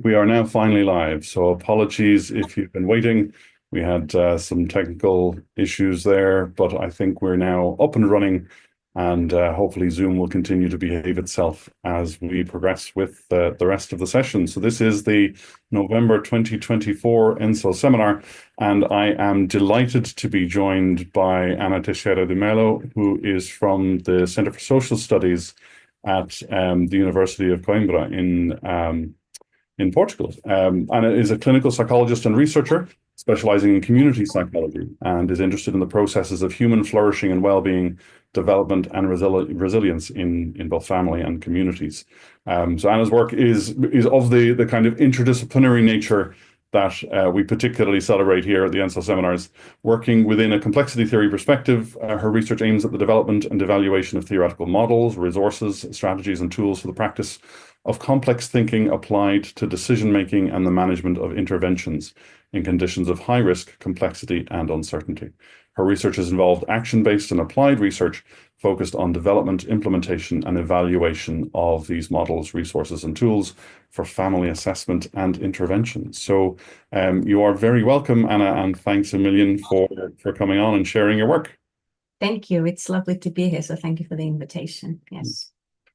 We are now finally live, so apologies if you've been waiting. We had some technical issues there, but I think we're now up and running, and hopefully Zoom will continue to behave itself as we progress with the rest of the session. So this is the November 2024 ENSO seminar, and I am delighted to be joined by Ana Teixeira de Melo, who is from the Center for Social Studies at the University of Coimbra in Portugal. Anna is a clinical psychologist and researcher specializing in community psychology and is interested in the processes of human flourishing and well-being, development and resilience in both family and communities. So Anna's work is of the kind of interdisciplinary nature that we particularly celebrate here at the ENSO seminars. Working within a complexity theory perspective, her research aims at the development and evaluation of theoretical models, resources, strategies, and tools for the practice of complex thinking applied to decision-making and the management of interventions in conditions of high risk, complexity, and uncertainty. Her research has involved action-based and applied research focused on development, implementation, and evaluation of these models, resources, and tools for family assessment and intervention. So you are very welcome, Anna, and thanks a million for coming on and sharing your work. Thank you. It's lovely to be here, so thank you for the invitation. Yes.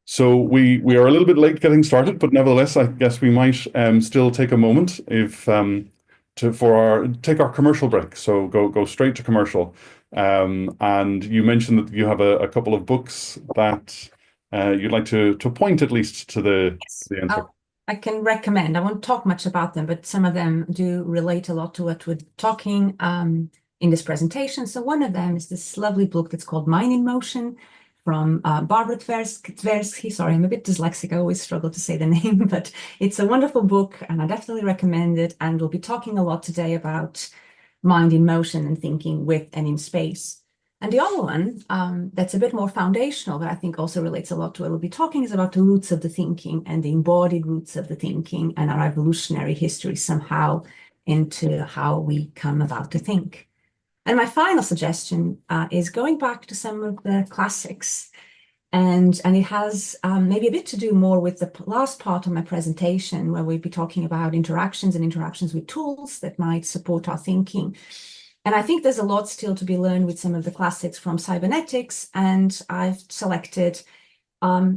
So we are a little bit late getting started, but nevertheless, I guess we might still take a moment if take our commercial break. So go straight to commercial. And you mentioned that you have a couple of books that you'd like to point at least to the answer. I can recommend. I won't talk much about them, but some of them do relate a lot to what we're talking in this presentation. So one of them is this lovely book that's called Mind in Motion, from Barbara Tversky. Sorry, I'm a bit dyslexic. I always struggle to say the name, but it's a wonderful book and I definitely recommend it. And we'll be talking a lot today about mind in motion and thinking with and in space. And the other one that's a bit more foundational, but I think also relates a lot to what we'll be talking, is about the roots of the thinking and the embodied roots of the thinking and our evolutionary history somehow into how we come about to think. And my final suggestion is going back to some of the classics. And it has maybe a bit to do more with the last part of my presentation, where we'll be talking about interactions and interactions with tools that might support our thinking. And I think there's a lot still to be learned with some of the classics from cybernetics. And I've selected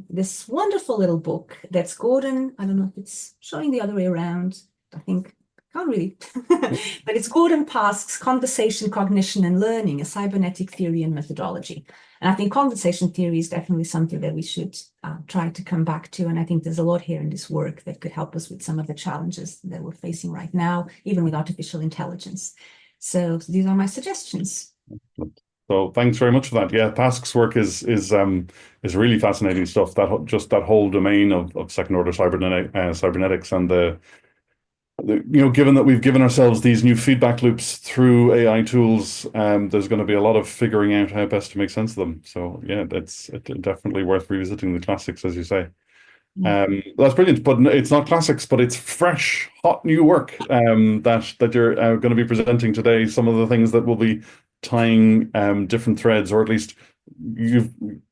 this wonderful little book that's Gordon. I don't know if it's showing the other way around. I think can't really, but it's Gordon Pask's Conversation, Cognition, and Learning, a Cybernetic Theory and Methodology. And I think conversation theory is definitely something that we should try to come back to. And I think there's a lot here in this work that could help us with some of the challenges that we're facing right now, even with artificial intelligence. So these are my suggestions. So thanks very much for that. Yeah, Pask's work is really fascinating stuff. That whole domain of second order cybernetics and given that we've given ourselves these new feedback loops through AI tools, there's going to be a lot of figuring out how best to make sense of them. So yeah, it's definitely worth revisiting the classics, as you say. That's brilliant, but it's not classics, but it's fresh, hot new work that you're going to be presenting today. Some of the things that will be tying different threads, or at least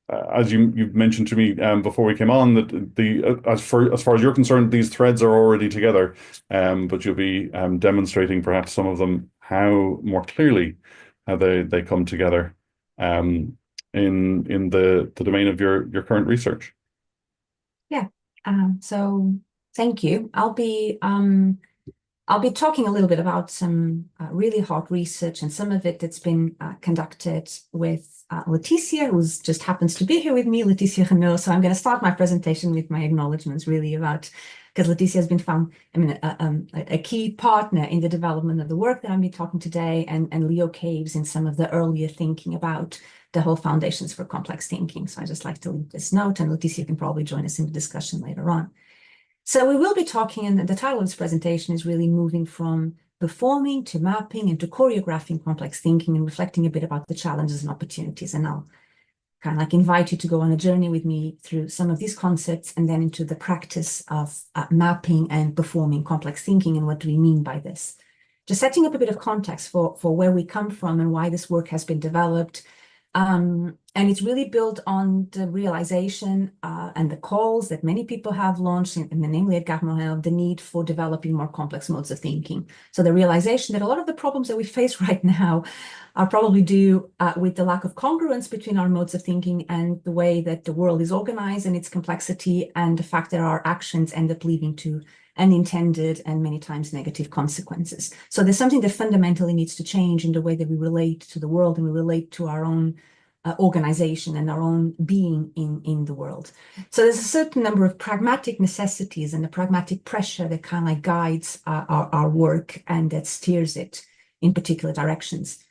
as you've mentioned to me before we came on, that as far as you're concerned, these threads are already together, but you'll be demonstrating perhaps some of them more clearly how they come together in the domain of your current research. Yeah. So thank you. I'll be talking a little bit about some really hot research, and some of it that's been conducted with Leticia, who just happens to be here with me, Leticia Renaud. So I'm going to start my presentation with my acknowledgements, really, because Leticia has been found, a key partner in the development of the work that I'm be talking today, and Leo Caves in some of the earlier thinking about the whole foundations for complex thinking. So I just like to leave this note, and Leticia can probably join us in the discussion later on. So we will be talking, and the title of this presentation is really moving from performing to mapping and to choreographing complex thinking, and reflecting a bit about the challenges and opportunities. And I'll kind of like invite you to go on a journey with me through some of these concepts, and then into the practice of mapping and performing complex thinking, and what do we mean by this. Just setting up a bit of context for where we come from and why this work has been developed. And And it's really built on the realization and the calls that many people have launched, namely at Gartner, of the need for developing more complex modes of thinking. So the realization that a lot of the problems that we face right now are probably due with the lack of congruence between our modes of thinking and the way that the world is organized and its complexity, and the fact that our actions end up leading to unintended and many times negative consequences. So there's something that fundamentally needs to change in the way that we relate to the world and we relate to our own organization and our own being in the world. So there's a certain number of pragmatic necessities and the pragmatic pressure that kind of like guides our work and that steers it in particular directions.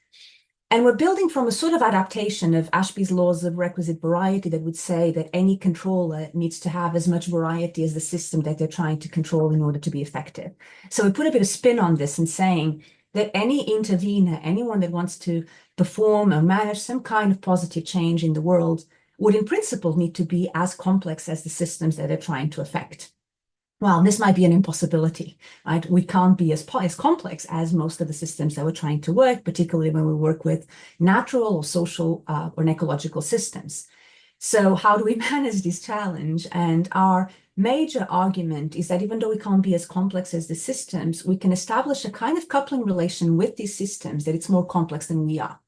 And we're building from a sort of adaptation of Ashby's laws of requisite variety that would say that any controller needs to have as much variety as the system that they're trying to control in order to be effective. So we put a bit of spin on this and saying that any intervener, anyone that wants to perform or manage some kind of positive change in the world, would in principle need to be as complex as the systems that they're trying to affect. Well, this might be an impossibility, right? We can't be as complex as most of the systems that we're trying to work, particularly when we work with natural or social or ecological systems. So how do we manage this challenge? And our major argument is that even though we can't be as complex as the systems, we can establish a kind of coupling relation with these systems that it's more complex than we are.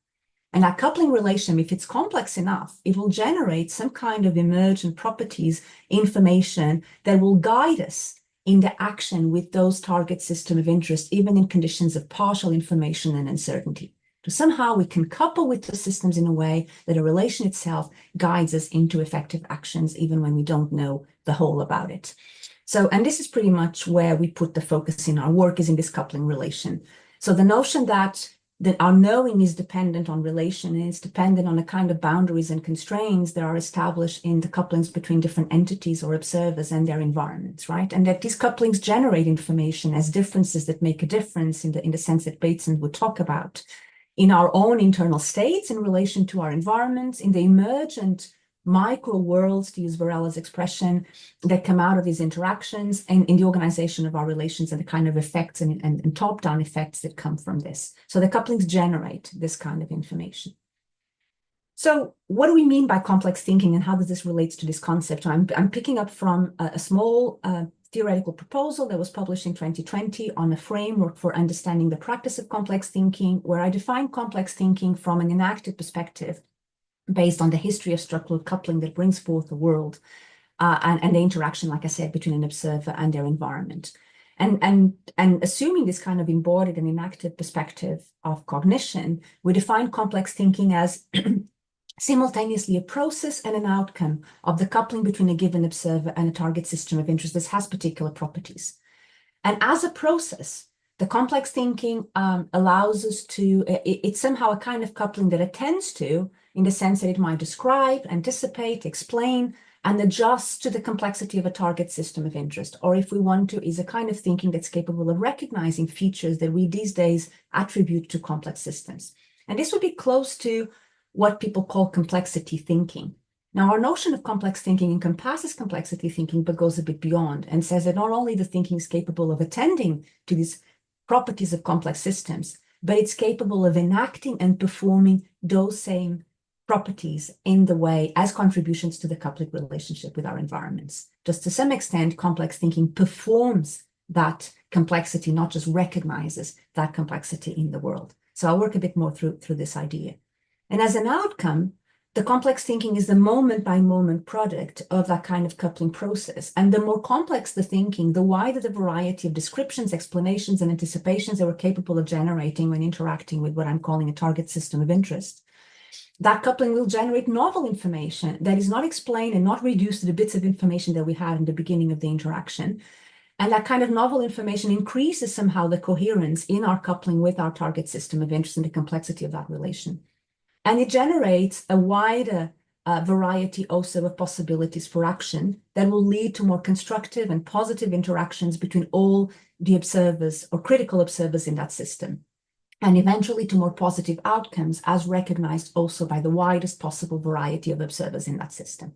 And that coupling relation, if it's complex enough, it will generate some kind of emergent properties, information that will guide us in the action with those target system of interest, even in conditions of partial information and uncertainty. So somehow we can couple with the systems in a way that a relation itself guides us into effective actions, even when we don't know the whole about it. So, and this is pretty much where we put the focus in our work, is in this coupling relation. So the notion that our knowing is dependent on relation, and it's dependent on the kind of boundaries and constraints that are established in the couplings between different entities or observers and their environments, right? And that these couplings generate information as differences that make a difference in the sense that Bateson would talk about in our own internal states in relation to our environments, in the emergent micro worlds, to use Varela's expression, that come out of these interactions, and in the organization of our relations and the kind of effects and top-down effects that come from this. So the couplings generate this kind of information. So what do we mean by complex thinking, and how does this relate to this concept? I'm picking up from a small theoretical proposal that was published in 2020 on a framework for understanding the practice of complex thinking, where I define complex thinking from an enactive perspective, based on the history of structural coupling that brings forth the world and the interaction, like I said, between an observer and their environment. And assuming this kind of embodied and enactive perspective of cognition, we define complex thinking as simultaneously a process and an outcome of the coupling between a given observer and a target system of interest that has particular properties. And as a process, the complex thinking allows us to, it's somehow a kind of coupling that attends to, in the sense that it might describe, anticipate, explain, and adjust to the complexity of a target system of interest. Or if we want to, is a kind of thinking that's capable of recognizing features that we these days attribute to complex systems. And this would be close to what people call complexity thinking. Now, our notion of complex thinking encompasses complexity thinking, but goes a bit beyond and says that not only the thinking is capable of attending to these properties of complex systems, but it's capable of enacting and performing those same properties in the way as contributions to the coupling relationship with our environments. Just to some extent, complex thinking performs that complexity, not just recognizes that complexity in the world. So I'll work a bit more through this idea. And as an outcome, the complex thinking is the moment-by-moment product of that kind of coupling process. And the more complex the thinking, the wider the variety of descriptions, explanations, and anticipations that we're capable of generating when interacting with what I'm calling a target system of interest. That coupling will generate novel information that is not explained and not reduced to the bits of information that we had in the beginning of the interaction. And that kind of novel information increases somehow the coherence in our coupling with our target system of interest and the complexity of that relation. And it generates a wider variety also of possibilities for action that will lead to more constructive and positive interactions between all the observers or critical observers in that system, and eventually to more positive outcomes as recognized also by the widest possible variety of observers in that system.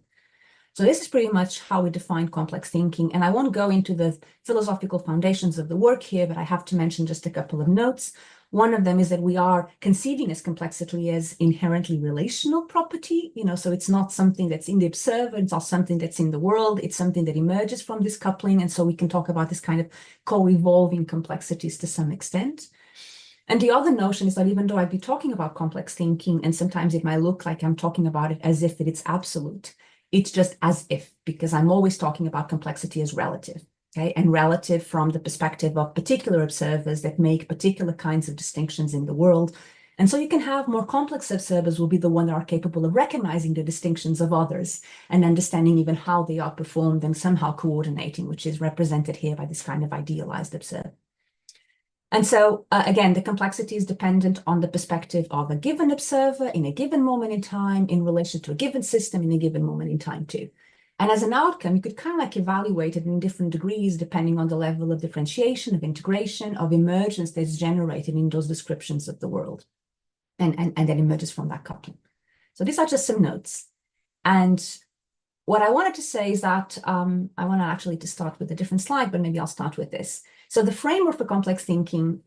So this is pretty much how we define complex thinking. And I won't go into the philosophical foundations of the work here, but I have to mention just a couple of notes. One of them is that we are conceiving as complexity as inherently relational property, so it's not something that's in the observer, it's not something that's in the world, it's something that emerges from this coupling. And so we can talk about this kind of co-evolving complexities to some extent. And the other notion is that even though I'd be talking about complex thinking, and sometimes it might look like I'm talking about it as if it's absolute, it's just as if, because I'm always talking about complexity as relative, okay? And relative from the perspective of particular observers that make particular kinds of distinctions in the world. And so you can have more complex observers will be the ones that are capable of recognizing the distinctions of others and understanding even how they are performed and somehow coordinating, which is represented here by this kind of idealized observer. And so, again, the complexity is dependent on the perspective of a given observer in a given moment in time in relation to a given system in a given moment in time too. And as an outcome, you could kind of like evaluate it in different degrees depending on the level of differentiation, of integration, of emergence that's generated in those descriptions of the world and that emerges from that coupling. So these are just some notes. And what I wanted to say is that I want to actually to start with a different slide, but maybe I'll start with this. So the framework for complex thinking,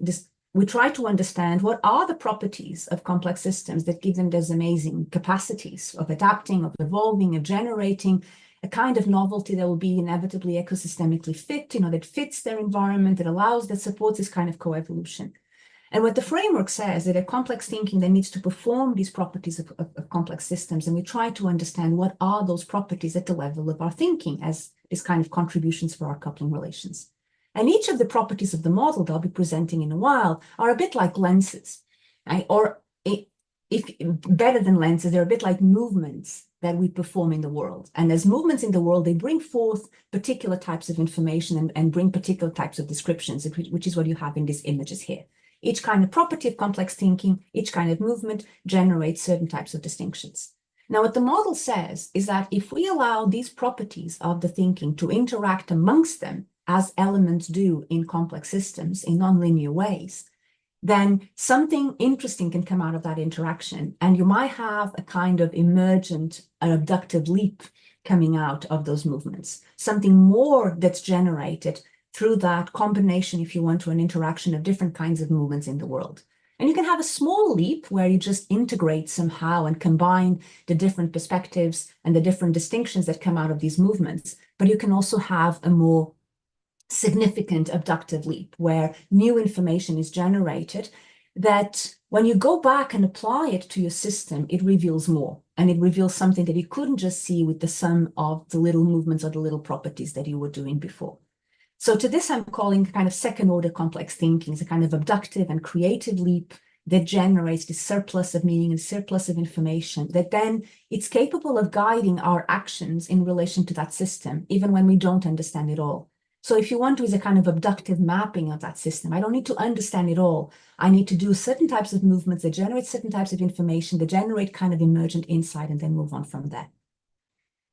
we try to understand what are the properties of complex systems that give them those amazing capacities of adapting, of evolving, of generating a kind of novelty that will be inevitably ecosystemically fit, that fits their environment, that supports this kind of coevolution. And what the framework says is that a complex thinking that needs to perform these properties of complex systems, and we try to understand what are those properties at the level of our thinking as this kind of contributions for our coupling relations. And each of the properties of the model that I'll be presenting in a while are a bit like lenses, right? Or if better than lenses, they're a bit like movements that we perform in the world. And as movements in the world, they bring forth particular types of information and bring particular types of descriptions, which is what you have in these images here. Each kind of property of complex thinking, each kind of movement generates certain types of distinctions. Now, what the model says is that if we allow these properties of the thinking to interact amongst them, as elements do in complex systems in nonlinear ways, then something interesting can come out of that interaction. And you might have a kind of emergent, abductive leap coming out of those movements, something more that's generated through that combination, if you want, to an interaction of different kinds of movements in the world. And you can have a small leap where you just integrate somehow and combine the different perspectives and the different distinctions that come out of these movements. But you can also have a more significant abductive leap where new information is generated that when you go back and apply it to your system, it reveals more. And it reveals something that you couldn't just see with the sum of the little movements or the little properties that you were doing before. So to this, I'm calling kind of second order complex thinking. It's a kind of abductive and creative leap that generates this surplus of meaning and surplus of information that then it's capable of guiding our actions in relation to that system, even when we don't understand it all. So if you want to, is a kind of abductive mapping of that system. I don't need to understand it all. I need to do certain types of movements that generate certain types of information, that generate kind of emergent insight, and then move on from there.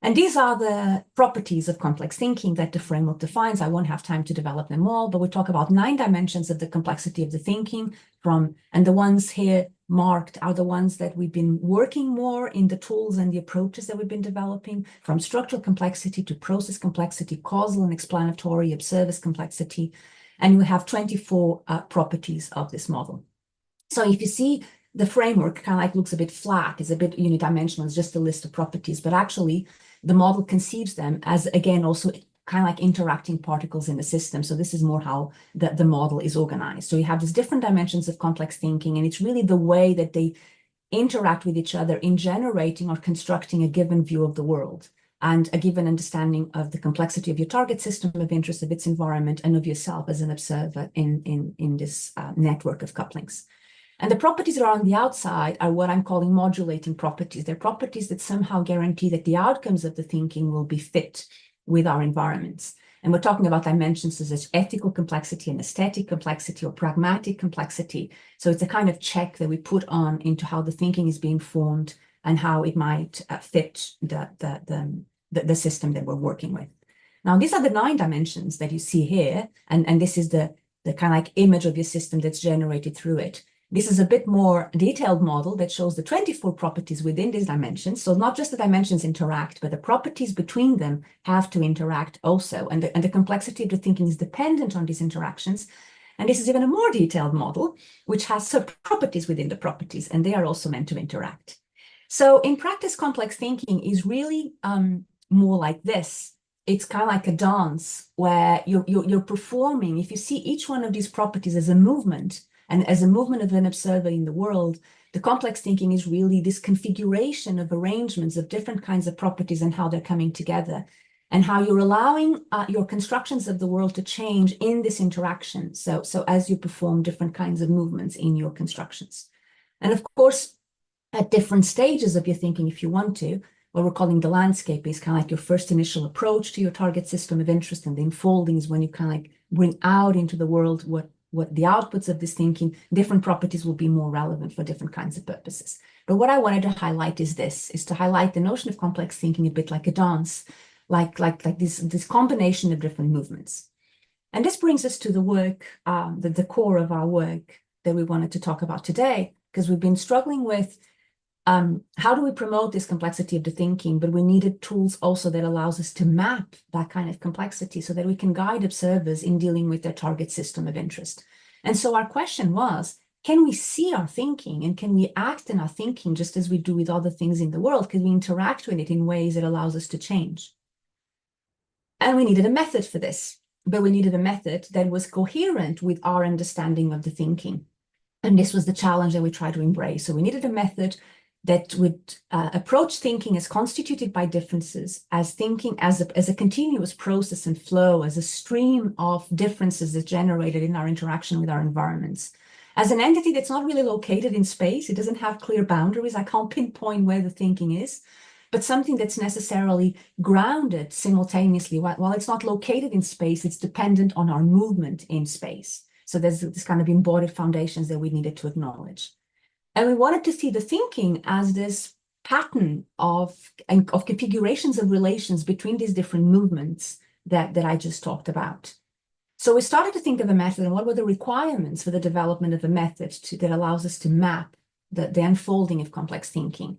And these are the properties of complex thinking that the framework defines. I won't have time to develop them all, but we talk about 9 dimensions of the complexity of the thinking and the ones here marked are the ones that we've been working more in the tools and the approaches that we've been developing, from structural complexity to process complexity, causal and explanatory, observer's complexity. And we have 24 properties of this model. So if you see the framework kind of like looks a bit flat, it's a bit unidimensional, it's just a list of properties, but actually the model conceives them as, again, also kind of like interacting particles in the system. So this is more how the model is organized. So you have these different dimensions of complex thinking, and it's really the way that they interact with each other in generating or constructing a given view of the world and a given understanding of the complexity of your target system of interest, of its environment, and of yourself as an observer in this network of couplings. And the properties that are on the outside are what I'm calling modulating properties. They're properties that somehow guarantee that the outcomes of the thinking will be fit with our environments. And we're talking about dimensions such as ethical complexity and aesthetic complexity or pragmatic complexity. So it's a kind of check that we put on into how the thinking is being formed and how it might fit the system that we're working with. Now, these are the 9 dimensions that you see here. And this is the kind of like image of your system that's generated through it. This is a bit more detailed model that shows the 24 properties within these dimensions. So not just the dimensions interact, but the properties between them have to interact also. And the complexity of the thinking is dependent on these interactions. And this is even a more detailed model, which has sub-properties within the properties, and they are also meant to interact. So in practice, complex thinking is really more like this. It's kind of like a dance where you're performing. If you see each one of these properties as a movement and as a movement of an observer in the world, the complex thinking is really this configuration of arrangements of different kinds of properties and how they're coming together, and how you're allowing your constructions of the world to change in this interaction. So as you perform different kinds of movements in your constructions. And of course, at different stages of your thinking, if you want to, what we're calling the landscape is kind of like your first initial approach to your target system of interest, and the unfolding is when you kind of like bring out into the world what the outputs of this thinking, different properties will be more relevant for different kinds of purposes. But what I wanted to highlight is to highlight the notion of complex thinking a bit like a dance, like this combination of different movements. And this brings us to the work, the core of our work that we wanted to talk about today, because we've been struggling with how do we promote this complexity of the thinking, but we needed tools also that allows us to map that kind of complexity so that we can guide observers in dealing with their target system of interest. And so our question was, can we see our thinking and can we act in our thinking just as we do with other things in the world? Can we interact with it in ways that allows us to change? And we needed a method for this, but we needed a method that was coherent with our understanding of the thinking. And this was the challenge that we tried to embrace. So we needed a method that would approach thinking as constituted by differences, as thinking as a continuous process and flow, as a stream of differences that's generated in our interaction with our environments, as an entity that's not really located in space. It doesn't have clear boundaries. I can't pinpoint where the thinking is, but something that's necessarily grounded simultaneously. While it's not located in space, it's dependent on our movement in space. So there's this kind of embodied foundations that we needed to acknowledge. And we wanted to see the thinking as this pattern of configurations of relations between these different movements that I just talked about. So we started to think of a method and what were the requirements for the development of a method that allows us to map the unfolding of complex thinking.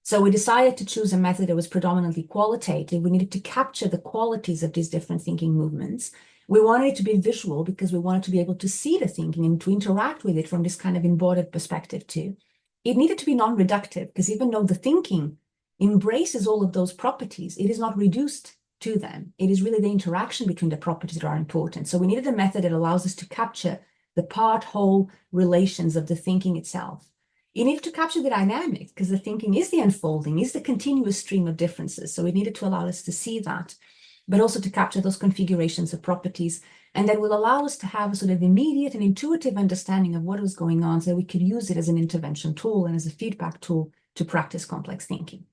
So we decided to choose a method that was predominantly qualitative. We needed to capture the qualities of these different thinking movements. We wanted it to be visual because we wanted to be able to see the thinking and to interact with it from this kind of embodied perspective too. It needed to be non-reductive because even though the thinking embraces all of those properties, it is not reduced to them. It is really the interaction between the properties that are important. So we needed a method that allows us to capture the part-whole relations of the thinking itself. You needed to capture the dynamics because the thinking is the unfolding, is the continuous stream of differences. So we needed to allow us to see that, but also to capture those configurations of properties. And that will allow us to have a sort of immediate and intuitive understanding of what was going on so that we could use it as an intervention tool and as a feedback tool to practice complex thinking.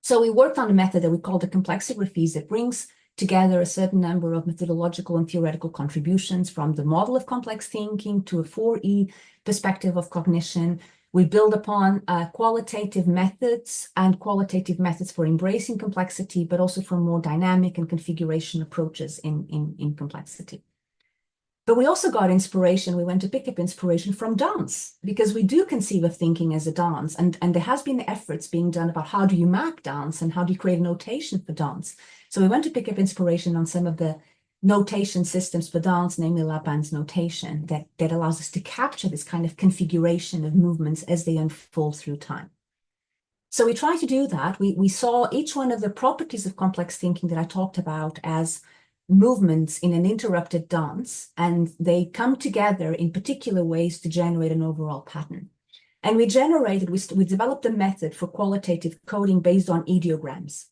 So we worked on a method that we call the Complexigraphies that brings together a certain number of methodological and theoretical contributions from the model of complex thinking to a 4E perspective of cognition. We build upon qualitative methods for embracing complexity, but also for more dynamic and configuration approaches in complexity. But we also got inspiration. We went to pick up inspiration from dance because we do conceive of thinking as a dance. And there has been efforts being done about how do you map dance and how do you create a notation for dance. So we went to pick up inspiration on some of the notation systems for dance, namely Lapin's notation, that allows us to capture this kind of configuration of movements as they unfold through time. So we tried to do that. We saw each one of the properties of complex thinking that I talked about as movements in an interrupted dance, and they come together in particular ways to generate an overall pattern. And we developed a method for qualitative coding based on ideograms.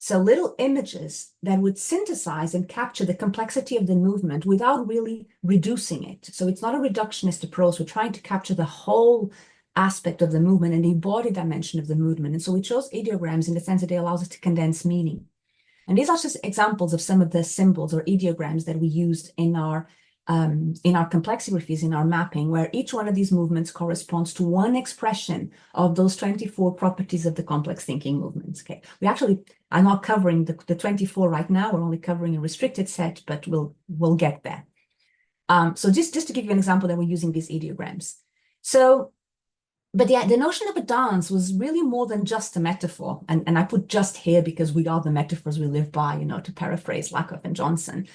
So little images that would synthesize and capture the complexity of the movement without really reducing it. So it's not a reductionist approach. We're trying to capture the whole aspect of the movement and the embodied dimension of the movement. And so we chose ideograms in the sense that it allows us to condense meaning. And these are just examples of some of the symbols or ideograms that we used in our complexigraphies, in our mapping, where each one of these movements corresponds to one expression of those 24 properties of the complex thinking movements. Okay, we actually are not covering the 24 right now. We're only covering a restricted set, but we'll get there. So just to give you an example that we're using these ideograms. So, but the notion of a dance was really more than just a metaphor. And I put just here because we are the metaphors we live by, to paraphrase Lakoff and Johnson.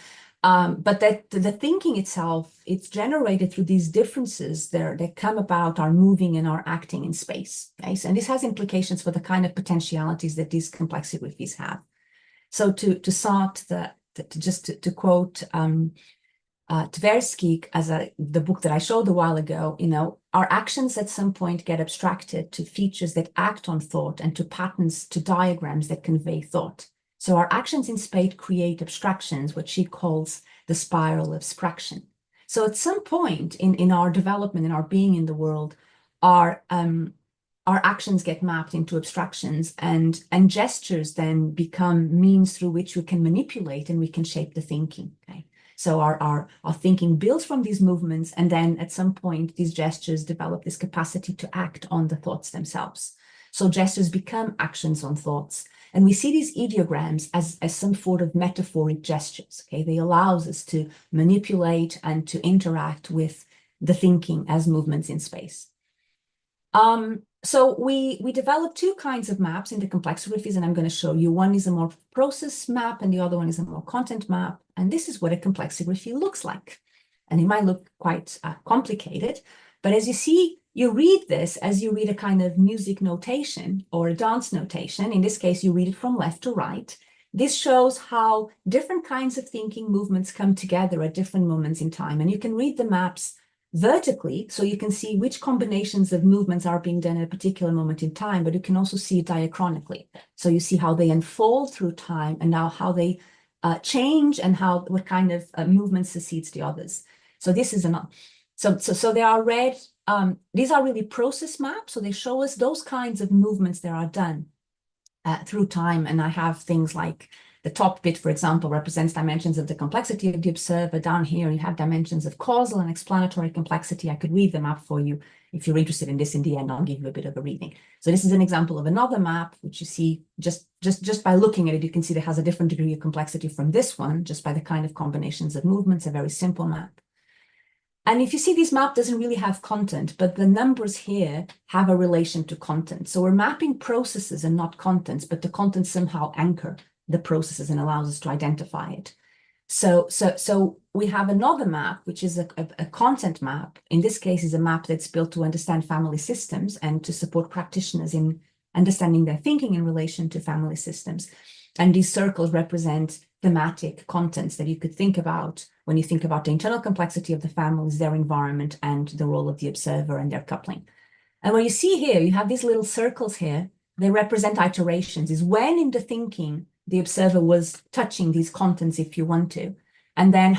But that the thinking itself, it's generated through these differences that come about our moving and our acting in space. Okay? So, and this has implications for the kind of potentialities that these complexigraphies have. So to start, to quote Tversky as the book that I showed a while ago, our actions at some point get abstracted to features that act on thought and to patterns, to diagrams that convey thought. So our actions in space create abstractions, what she calls the spiral of abstraction. So at some point in our development, in our being in the world, our actions get mapped into abstractions, and gestures then become means through which we can manipulate and we can shape the thinking. Okay. So our thinking builds from these movements, and then at some point, these gestures develop this capacity to act on the thoughts themselves. So gestures become actions on thoughts. And we see these ideograms as some sort of metaphoric gestures. Okay, they allow us to manipulate and to interact with the thinking as movements in space. So we developed two kinds of maps in the complexigraphies, and I'm going to show you. One is a more process map, and the other one is a more content map. And this is what a complexigraphy looks like. And it might look quite complicated, but as you see, you read this as you read a kind of music notation or a dance notation. In this case, you read it from left to right. This shows how different kinds of thinking movements come together at different moments in time. And you can read the maps vertically, so you can see which combinations of movements are being done at a particular moment in time, but you can also see it diachronically. So you see how they unfold through time, and now how they change, and what kind of movement succeeds the others. So this is so they are read. These are really process maps, so they show us those kinds of movements that are done through time. And I have things like the top bit, for example, represents dimensions of the complexity of the observer. Down here, you have dimensions of causal and explanatory complexity. I could read the map for you. If you're interested in this, in the end, I'll give you a bit of a reading. So this is an example of another map, which you see just by looking at it, you can see that it has a different degree of complexity from this one, just by the kind of combinations of movements, a very simple map. And if you see, this map doesn't really have content, but the numbers here have a relation to content. So we're mapping processes and not contents, but the contents somehow anchor the processes and allows us to identify it. So we have another map, which is a content map. In this case, is a map that's built to understand family systems and to support practitioners in understanding their thinking in relation to family systems. And these circles represent thematic contents that you could think about when you think about the internal complexity of the families, their environment, and the role of the observer and their coupling. And what you see here, you have these little circles here. They represent iterations, is when in the thinking the observer was touching these contents, if you want to, and then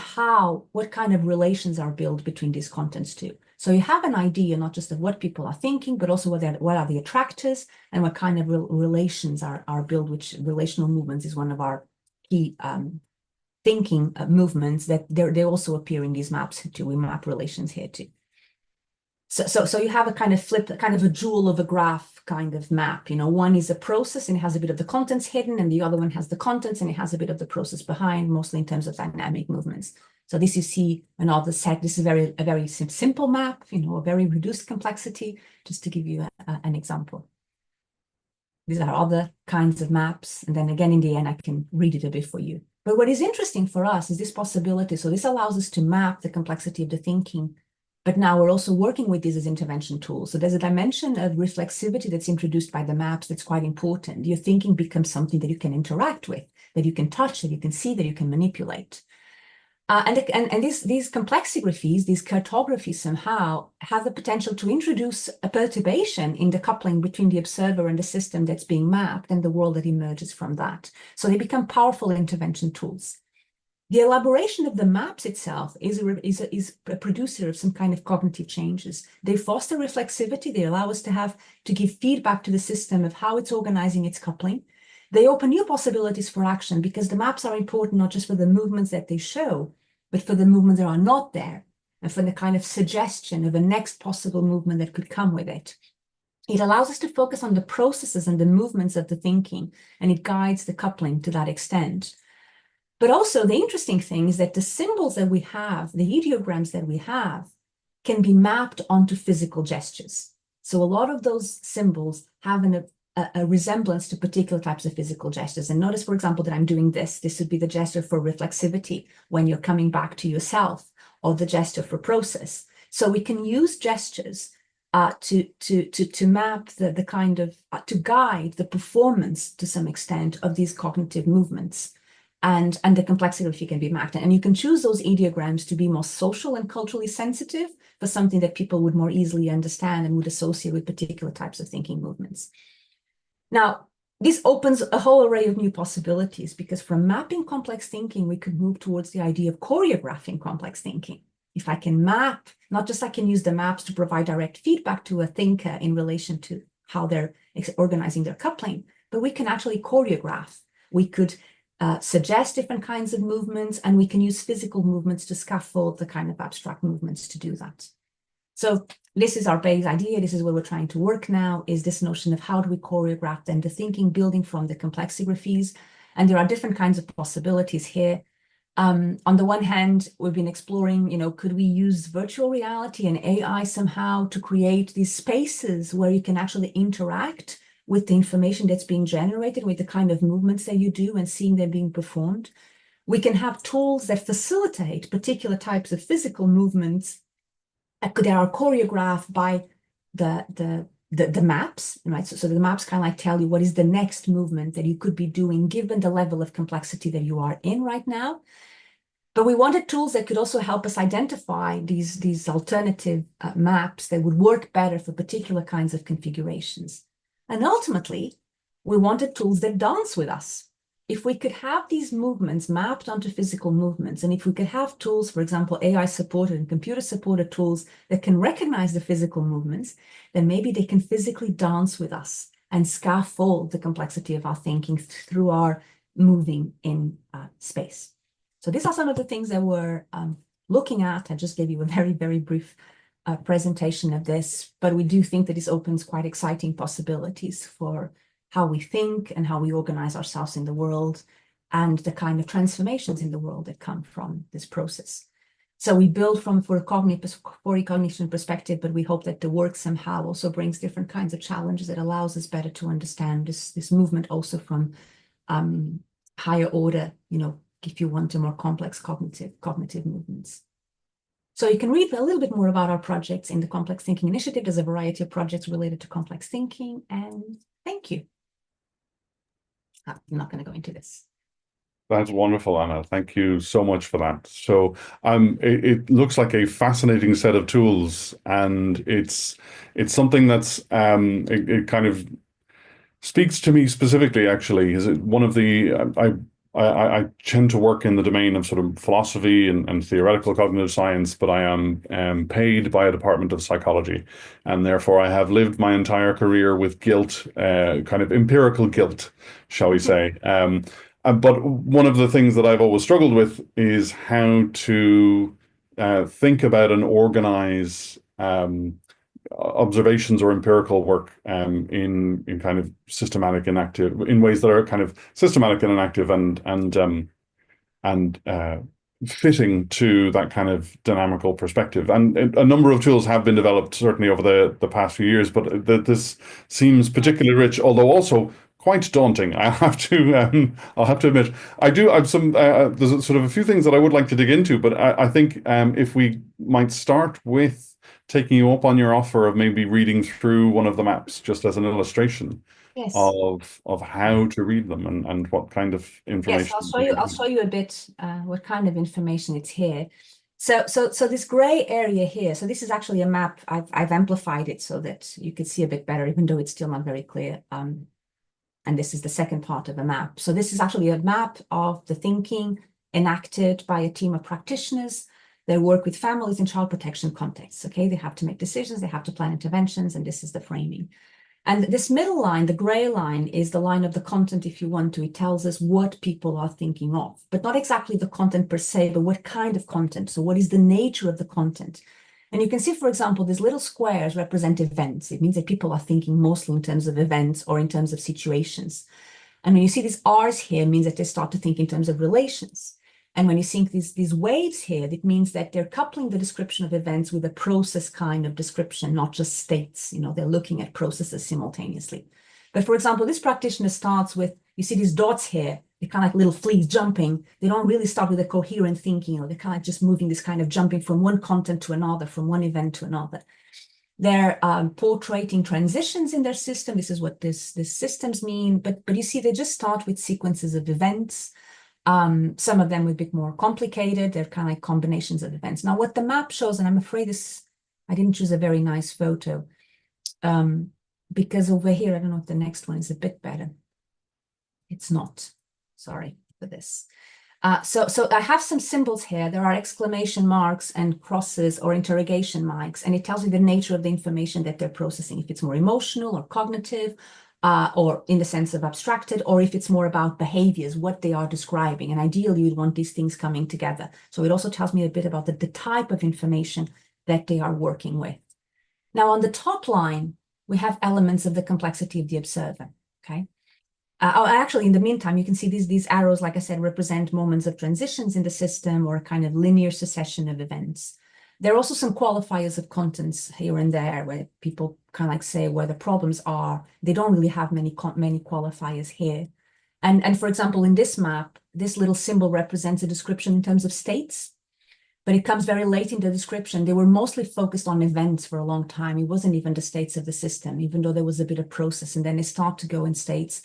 what kind of relations are built between these contents too. So you have an idea not just of what people are thinking, but also what are the attractors and what kind of relations are built, which relational movements is one of our key thinking movements that they also appear in these maps too. We map relations here too. So you have a kind of flip, kind of a jewel of a graph kind of map. One is a process and it has a bit of the contents hidden, and the other one has the contents and it has a bit of the process behind, mostly in terms of dynamic movements. So this you see another set. This is a very simple map, a very reduced complexity, just to give you an example. These are other kinds of maps. And then again, in the end, I can read it a bit for you. But what is interesting for us is this possibility. So this allows us to map the complexity of the thinking, but now we're also working with these as intervention tools. So there's a dimension of reflexivity that's introduced by the maps that's quite important. Your thinking becomes something that you can interact with, that you can touch, that you can see, that you can manipulate. And these complexigraphies, these cartographies somehow have the potential to introduce a perturbation in the coupling between the observer and the system that's being mapped and the world that emerges from that. So they become powerful intervention tools. The elaboration of the maps itself is a producer of some kind of cognitive changes. They foster reflexivity. They allow us to give feedback to the system of how it's organizing its coupling. They open new possibilities for action because the maps are important not just for the movements that they show, but for the movements that are not there, and for the kind of suggestion of a next possible movement that could come with it. It allows us to focus on the processes and the movements of the thinking, and it guides the coupling to that extent. But also the interesting thing is that the symbols that we have, the ideograms that we have, can be mapped onto physical gestures. So a lot of those symbols have a resemblance to particular types of physical gestures. And notice, for example, that I'm doing this. This would be the gesture for reflexivity when you're coming back to yourself, or the gesture for process. So we can use gestures to map the kind of, to guide the performance to some extent of these cognitive movements. And the complexigraphy can be mapped. And you can choose those ideograms to be more social and culturally sensitive for something that people would more easily understand and would associate with particular types of thinking movements. Now, this opens a whole array of new possibilities, because from mapping complex thinking, we could move towards the idea of choreographing complex thinking. If I can map, not just I can use the maps to provide direct feedback to a thinker in relation to how they're organizing their coupling, but we can actually choreograph. We could suggest different kinds of movements, and we can use physical movements to scaffold the kind of abstract movements to do that. So this is our base idea. This is where we're trying to work now, is this notion of how do we choreograph then the thinking, building from the complexigraphies. And there are different kinds of possibilities here. On the one hand, we've been exploring, could we use virtual reality and AI somehow to create these spaces where you can actually interact with the information that's being generated, with the kind of movements that you do and seeing them being performed. We can have tools that facilitate particular types of physical movements that are choreographed by the maps, right? So the maps kind of like tell you what is the next movement that you could be doing given the level of complexity that you are in right now. But we wanted tools that could also help us identify these alternative maps that would work better for particular kinds of configurations. And ultimately, we wanted tools that dance with us. If we could have these movements mapped onto physical movements, and if we could have tools, for example, AI-supported and computer-supported tools that can recognize the physical movements, then maybe they can physically dance with us and scaffold the complexity of our thinking through our moving in space. So these are some of the things that we're looking at. I just gave you a very, very brief presentation of this, but we do think that this opens quite exciting possibilities for how we think and how we organize ourselves in the world, and the kind of transformations in the world that come from this process. So we build for a cognition perspective, but we hope that the work somehow also brings different kinds of challenges that allows us better to understand this movement also from higher order, if you want, a more complex cognitive movements. So you can read a little bit more about our projects in the Complex Thinking Initiative. There's a variety of projects related to complex thinking, and thank you. I'm not going to go into this. That's wonderful, Anna. Thank you so much for that. So it looks like a fascinating set of tools, and it's something that's it kind of speaks to me specifically, actually. Is it one of the I tend to work in the domain of sort of philosophy and theoretical cognitive science, but I am paid by a department of psychology, and therefore I have lived my entire career with guilt, kind of empirical guilt, shall we say. But one of the things that I've always struggled with is how to think about and organize observations or empirical work in kind of systematic and active, in ways that are kind of systematic and inactive and fitting to that kind of dynamical perspective. And a number of tools have been developed certainly over the past few years, but this seems particularly rich, although also quite daunting. I'll have to admit, I've some there's sort of a few things that I would like to dig into, but I think if we might start with taking you up on your offer of maybe reading through one of the maps just as an illustration. Yes. of how to read them and what kind of information. Yes, I'll show you a bit what kind of information it's here. So this gray area here, so this is actually a map. I've amplified it so that you can see a bit better, even though it's still not very clear. And this is the second part of the map. So this is actually a map of the thinking enacted by a team of practitioners. They work with families in child protection contexts, okay? They have to make decisions, they have to plan interventions, and this is the framing. And this middle line, the gray line, is the line of the content, if you want to. It tells us what people are thinking of, but not exactly the content per se, but what kind of content. So what is the nature of the content? And you can see, for example, these little squares represent events. It means that people are thinking mostly in terms of events or in terms of situations. And when you see these R's here, it means that they start to think in terms of relations. And when you see these waves here, it means that they're coupling the description of events with a process kind of description, not just states. They're looking at processes simultaneously. But for example, this practitioner starts with, you see these dots here, they're kind of like little fleas jumping. They don't really start with a coherent thinking, or they're kind of just moving this kind of jumping from one content to another, from one event to another. They're portraying transitions in their system. This is what these systems mean. But you see, they just start with sequences of events. Some of them a bit more complicated. They're kind of like combinations of events. Now, what the map shows, and I'm afraid I didn't choose a very nice photo, because over here, I don't know if the next one is a bit better. It's not. Sorry for this. So I have some symbols here. There are exclamation marks and crosses or interrogation marks, and it tells you the nature of the information that they're processing, if it's more emotional or cognitive, or in the sense of abstracted, or if it's more about behaviors, what they are describing. And ideally, you'd want these things coming together. So it also tells me a bit about the type of information that they are working with. Now, on the top line, we have elements of the complexity of the observer, okay? Actually, in the meantime, you can see these arrows, like I said, represent moments of transitions in the system or a kind of linear succession of events. There are also some qualifiers of contents here and there where people kind of like say where the problems are. They don't really have many qualifiers here. And for example, in this map, this little symbol represents a description in terms of states, but it comes very late in the description. They were mostly focused on events for a long time. It wasn't even the states of the system, even though there was a bit of process, and then they start to go in states.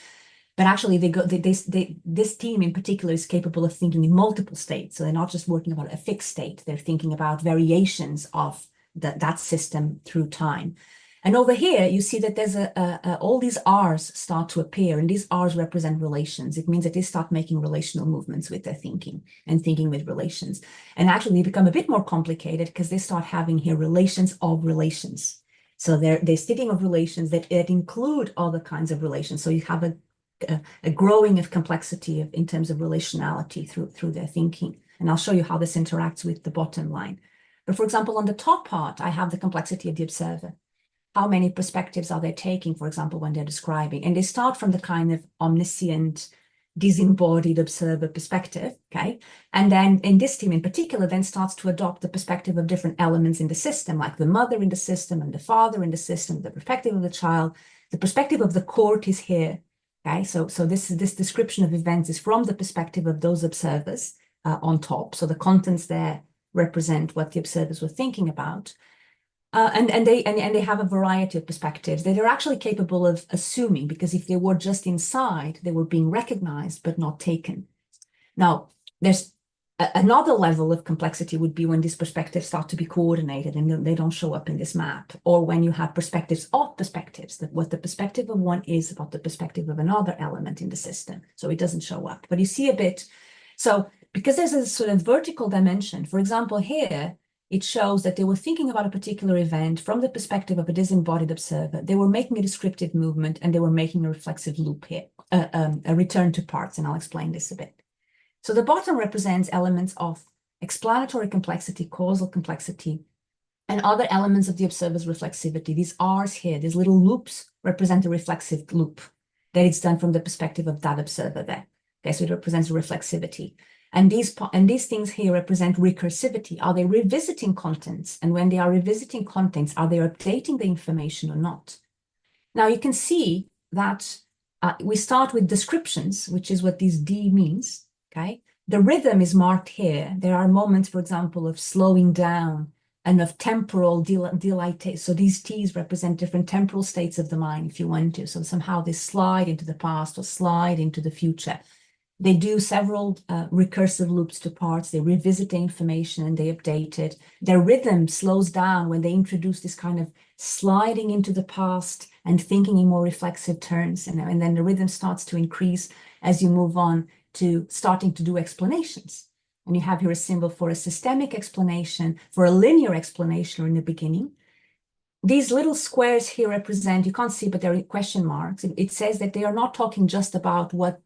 But actually, this team in particular is capable of thinking in multiple states. So they're not just working about a fixed state. They're thinking about variations of that system through time. And over here, you see that there's all these R's start to appear, and these R's represent relations. It means that they start making relational movements with their thinking and thinking with relations. And actually, they become a bit more complicated because they start having here relations of relations. So they're thinking of relations that include other kinds of relations. So you have a growing of complexity in terms of relationality through their thinking. And I'll show you how this interacts with the bottom line. But for example, on the top part, I have the complexity of the observer. How many perspectives are they taking, for example, when they're describing? And they start from the kind of omniscient, disembodied observer perspective, okay? And then in this team in particular, then starts to adopt the perspective of different elements in the system, like the mother in the system and the father in the system, the perspective of the child. The perspective of the court is here. Okay, so this description of events is from the perspective of those observers on top. So the contents there represent what the observers were thinking about, and they have a variety of perspectives that they're actually capable of assuming, because if they were just inside, they were being recognized but not taken. Now, there's another level of complexity would be when these perspectives start to be coordinated and they don't show up in this map, or when you have perspectives of perspectives, that what the perspective of one is about the perspective of another element in the system. So it doesn't show up, but you see a bit. So because there's a sort of vertical dimension, for example, here, it shows that they were thinking about a particular event from the perspective of a disembodied observer. They were making a descriptive movement and they were making a reflexive loop here, a return to parts, and I'll explain this a bit. So the bottom represents elements of explanatory complexity, causal complexity, and other elements of the observer's reflexivity. These R's here, these little loops, represent a reflexive loop that is done from the perspective of that observer there. Okay, so it represents reflexivity. And these things here represent recursivity. Are they revisiting contents? And when they are revisiting contents, are they updating the information or not? Now you can see that we start with descriptions, which is what this D means. Okay, the rhythm is marked here. There are moments, for example, of slowing down and of temporal delight. So these T's represent different temporal states of the mind, if you want to. So somehow they slide into the past or slide into the future. They do several recursive loops to parts. They revisit the information and they update it. Their rhythm slows down when they introduce this kind of sliding into the past and thinking in more reflexive terms. And then the rhythm starts to increase as you move on to starting to do explanations. And you have here a symbol for a systemic explanation, for a linear explanation in the beginning. These little squares here represent, you can't see, but they're question marks. It says that they are not talking just about what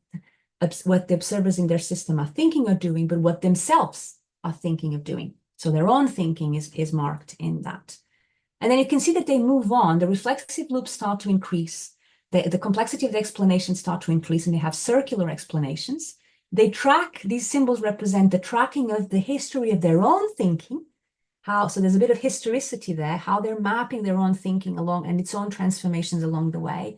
the observers in their system are thinking or doing, but what themselves are thinking of doing. So their own thinking is marked in that. And then you can see that they move on. The reflexive loops start to increase. The complexity of the explanations start to increase, and they have circular explanations. They track, these symbols represent the tracking of the history of their own thinking. So there's a bit of historicity there, how they're mapping their own thinking along and its own transformations along the way.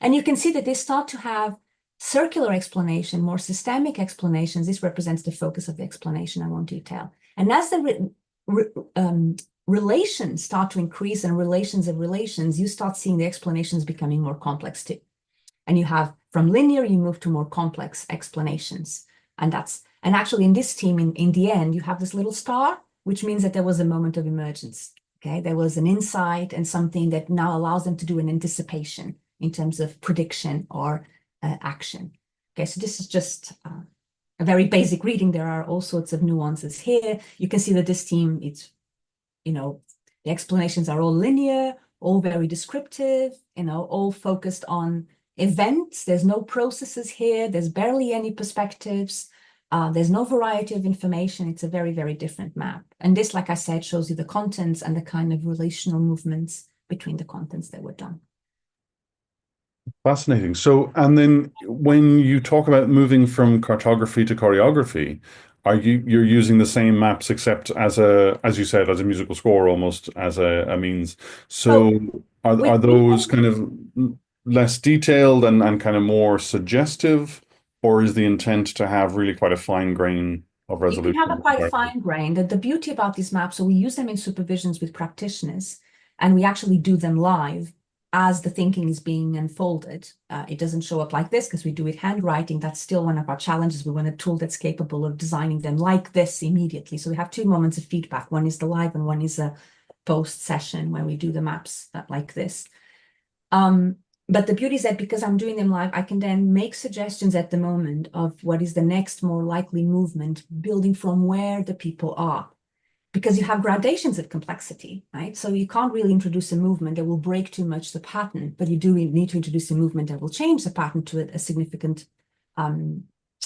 And you can see that they start to have circular explanation, more systemic explanations. This represents the focus of the explanation I want to tell. And as the relations start to increase and relations of relations, you start seeing the explanations becoming more complex too. And you have from linear, you move to more complex explanations. And actually in this team, in the end, you have this little star, which means that there was a moment of emergence. Okay, there was an insight and something that now allows them to do an anticipation in terms of prediction or action. Okay, so this is just a very basic reading. There are all sorts of nuances here. You can see that this team, it's, the explanations are all linear, all very descriptive, all focused on events. There's no processes here. There's barely any perspectives. There's no variety of information. It's a very, very different map. And this, like I said, shows you the contents and the kind of relational movements between the contents that were done. Fascinating. So, and then when you talk about moving from cartography to choreography, you're using the same maps except as you said, as a musical score, almost as a means. So are those kind of less detailed and kind of more suggestive, or is the intent to have really quite a fine grain of resolution? You can have a quite fine grain. The beauty about these maps, so we use them in supervisions with practitioners, and we actually do them live as the thinking is being unfolded. It doesn't show up like this because we do it handwriting. That's still one of our challenges. We want a tool that's capable of designing them like this immediately. So we have two moments of feedback. One is the live and one is a post session when we do the maps like this. But the beauty is that because I'm doing them live, I can then make suggestions at the moment of what is the next more likely movement, building from where the people are. Because you have gradations of complexity, right? So you can't really introduce a movement that will break too much the pattern, but you do need to introduce a movement that will change the pattern to a significant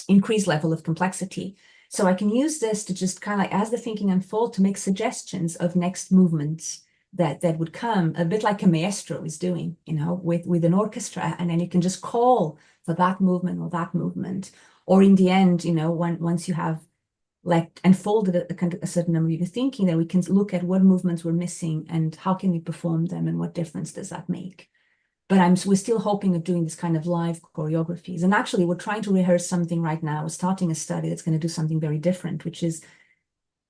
increased level of complexity. So I can use this to just kind of like, as the thinking unfolds, to make suggestions of next movements that would come, a bit like a maestro is doing, with an orchestra, and then you can just call for that movement or that movement. Or in the end, once you have like unfolded a certain number of your thinking, that we can look at what movements we're missing and how can we perform them and what difference does that make. But we're still hoping of doing this kind of live choreographies. And actually, we're trying to rehearse something right now. We're starting a study that's going to do something very different, which is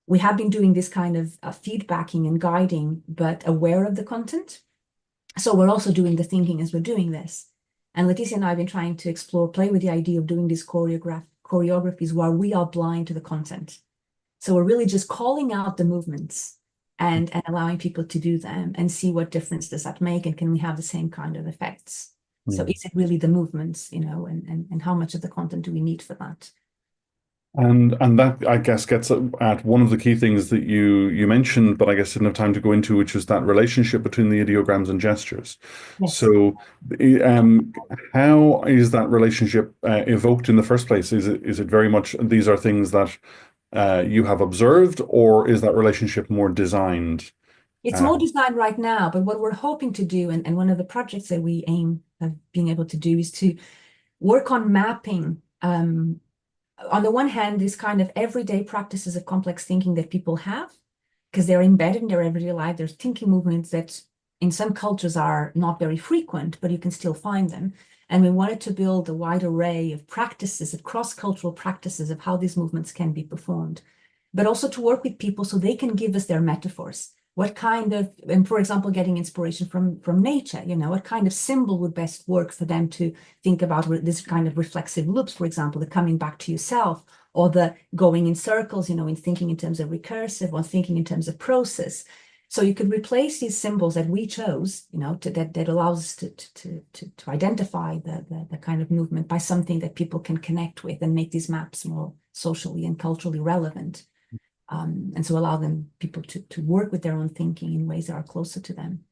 we have been doing this kind of feedbacking and guiding, but aware of the content. So we're also doing the thinking as we're doing this. And Leticia and I have been trying to play with the idea of doing these choreographies while we are blind to the content. So we're really just calling out the movements and allowing people to do them and see what difference does that make, and can we have the same kind of effects? So is it really the movements, and how much of the content do we need for that? And that, I guess, gets at one of the key things that you mentioned, but I guess didn't have time to go into, which is that relationship between the ideograms and gestures. Yes. So, how is that relationship evoked in the first place? Is it very much these are things that you have observed, or is that relationship more designed? It's more designed right now, but what we're hoping to do, and one of the projects that we aim of being able to do, is to work on mapping on the one hand, these kind of everyday practices of complex thinking that people have, because they're embedded in their everyday life. There's thinking movements that in some cultures are not very frequent, but you can still find them. And we wanted to build a wide array of practices, of cross-cultural practices of how these movements can be performed, but also to work with people so they can give us their metaphors. What kind of, and for example, getting inspiration from nature, what kind of symbol would best work for them to think about this kind of reflexive loops, for example, the coming back to yourself, or the going in circles, in thinking in terms of recursive, or thinking in terms of process. So you could replace these symbols that we chose, that allows us to identify the kind of movement by something that people can connect with and make these maps more socially and culturally relevant. And so allow people to work with their own thinking in ways that are closer to them.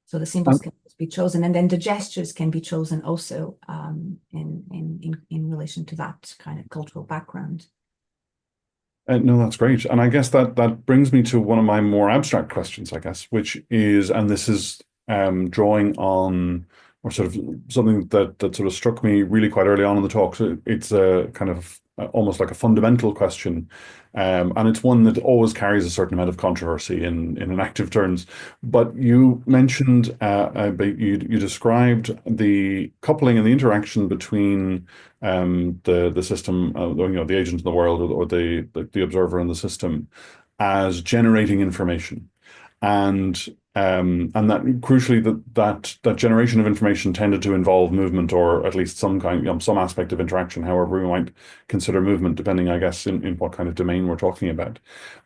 So the symbols can be chosen, and then the gestures can be chosen also in relation to that kind of cultural background. No, that's great. And I guess that brings me to one of my more abstract questions, I guess, which is, and this is drawing on, or sort of something that sort of struck me really quite early on in the talk. So it's a kind of almost like a fundamental question, and it's one that always carries a certain amount of controversy in enactive terms. But you mentioned, you described the coupling and the interaction between the system, the agent in the world, or the observer in the system, as generating information. And that crucially that generation of information tended to involve movement, or at least some kind, some aspect of interaction, however we might consider movement, depending, I guess, in what kind of domain we're talking about.